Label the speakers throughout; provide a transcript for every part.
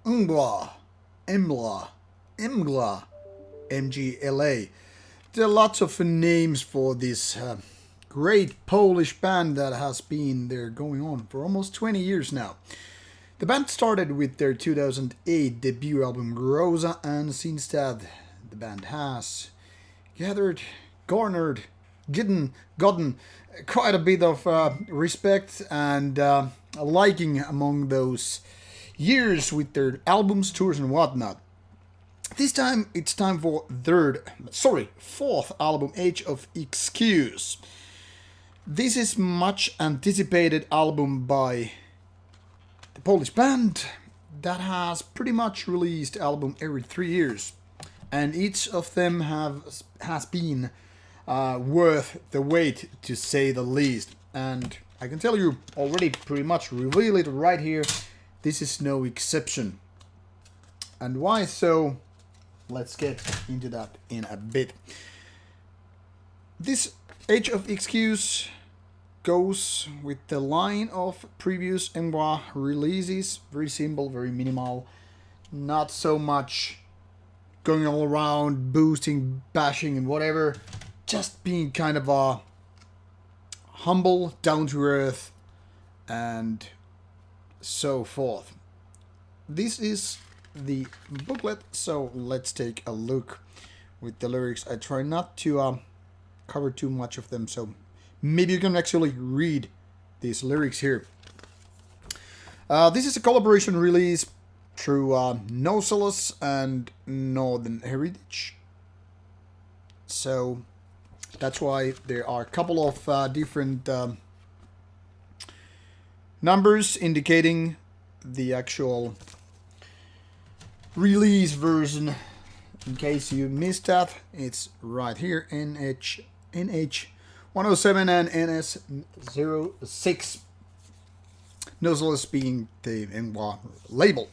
Speaker 1: Mgla, Mgla, Mgla, Mgla. There are lots of names for this great Polish band that has been there going on for almost 20 years now. The band started with their 2008 debut album Rauta, and since that, the band has gathered, garnered, gotten quite a bit of respect and liking among those years with their albums, tours, and whatnot. This time it's time for fourth album, Age of Excuse. This is much anticipated album by the Polish band that has pretty much released album every 3 years, and each of them has been worth the wait, to say the least. And I can tell you already, pretty much reveal it right here, this is no exception. And why so? Let's get into that in a bit. This Age of Excuse goes with the line of previous Mgla releases. Very simple, very minimal. Not so much going all around, boosting, bashing, and whatever. Just being kind of a humble, down to earth, and so forth. This is the booklet, so let's take a look with the lyrics. I try not to cover too much of them, so maybe you can actually read these lyrics here. This is a collaboration release through Nocelus and Northern Heritage, so that's why there are a couple of different numbers indicating the actual release version. In case you missed that, it's right here, NH 107 and NS 06. Noceless being the Mgla label.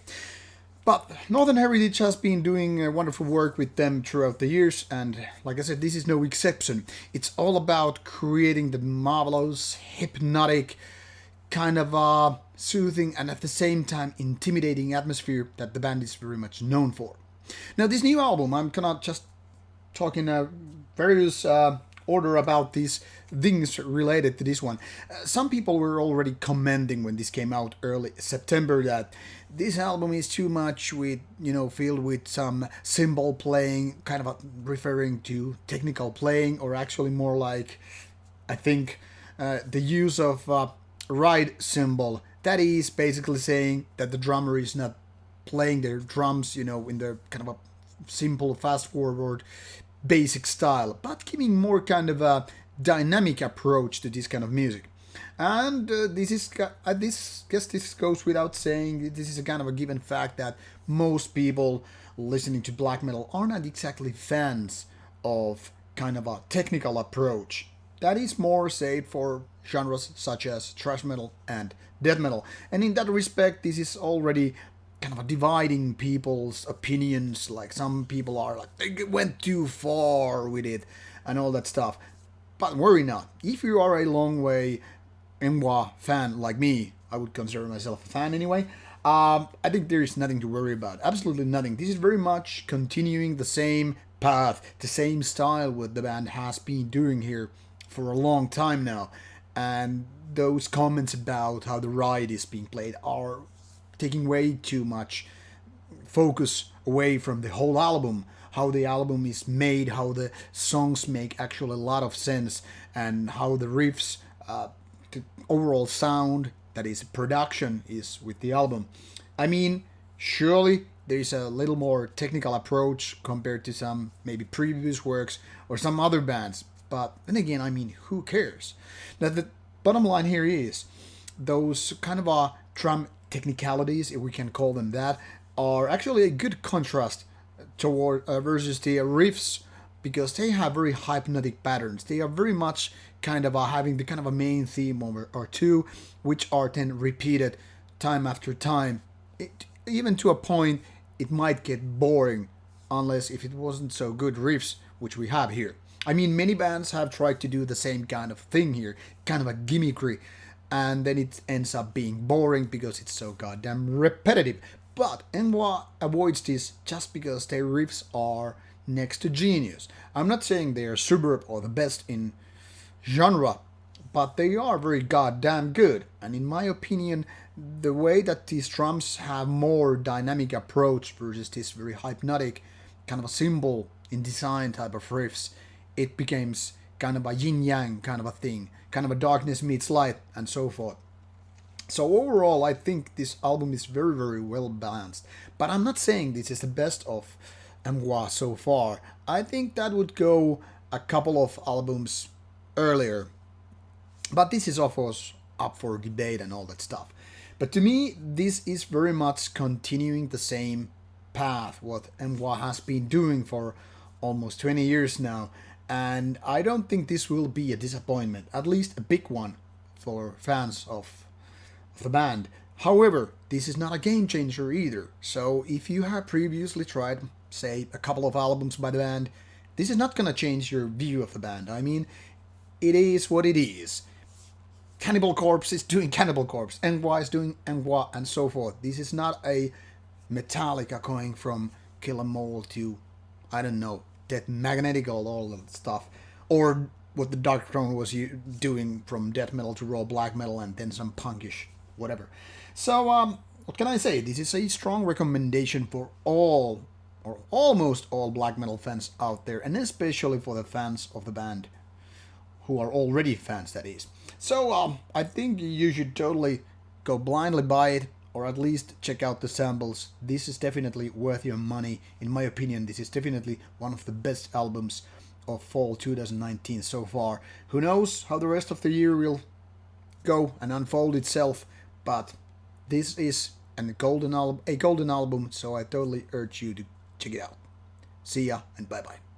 Speaker 1: But Northern Heritage has been doing wonderful work with them throughout the years, and like I said, this is no exception. It's all about creating the marvelous, hypnotic, kind of soothing and at the same time intimidating atmosphere that the band is very much known for. Now, this new album, I'm kind of just talking various order about these things related to this one. Some people were already commenting when this came out early September that this album is too much with, filled with some cymbal playing, kind of referring to technical playing, or actually more like, I think, the use of ride cymbal. That is basically saying that the drummer is not playing their drums, in their kind of a simple, fast forward, basic style, but giving more kind of a dynamic approach to this kind of music. And this goes without saying. This is a kind of a given fact that most people listening to black metal are not exactly fans of kind of a technical approach. That is more saved for genres such as thrash metal and death metal. And in that respect, this is already kind of dividing people's opinions. Like, some people are like, they went too far with it and all that stuff. But worry not. If you are a long way Mgla fan like me, I would consider myself a fan anyway, I think there is nothing to worry about. Absolutely nothing. This is very much continuing the same path, the same style what the band has been doing here for a long time now. And those comments about how the ride is being played are taking way too much focus away from the whole album, how the album is made, how the songs make actually a lot of sense, and how the riffs, the overall sound, that is production, is with the album. I mean, surely there is a little more technical approach compared to some maybe previous works or some other bands, but then again, I mean, who cares? Now, the bottom line here is those kind of drum technicalities, if we can call them that, are actually a good contrast toward versus the riffs, because they have very hypnotic patterns. They are very much kind of having the kind of a main theme or two, which are then repeated time after time. Even to a point, it might get boring, unless if it wasn't so good riffs, which we have here. I mean, many bands have tried to do the same kind of thing here, kind of a gimmickry, and then it ends up being boring because it's so goddamn repetitive. But Mgla avoids this just because their riffs are next to genius. I'm not saying they are superb or the best in genre, but they are very goddamn good. And in my opinion, the way that these drums have more dynamic approach versus this very hypnotic, kind of a simple in design type of riffs, it becomes kind of a yin yang kind of a thing, kind of a darkness meets light and so forth. So overall, I think this album is very, very well balanced. But I'm not saying this is the best of Mgla so far. I think that would go a couple of albums earlier. But this is of course up for debate and all that stuff. But to me, this is very much continuing the same path what Mgla has been doing for almost 20 years now. And I don't think this will be a disappointment, at least a big one for fans of the band. However, this is not a game changer either. So if you have previously tried, say, a couple of albums by the band, this is not gonna change your view of the band. I mean, it is what it is. Cannibal Corpse is doing Cannibal Corpse, Mgla is doing Mgla, and so forth. This is not a Metallica going from Kill 'Em All to, I don't know, Death Magnetic, all that stuff. Or what the Dark Throne was doing from death metal to raw black metal and then some punkish whatever. So, what can I say? This is a strong recommendation for all, or almost all, black metal fans out there, and especially for the fans of the band, who are already fans, that is. So, I think you should totally go blindly buy it, or at least check out the samples. This is definitely worth your money. In my opinion, this is definitely one of the best albums of fall 2019 so far. Who knows how the rest of the year will go and unfold itself, but this is a golden album, so I totally urge you to check it out. See ya and bye bye.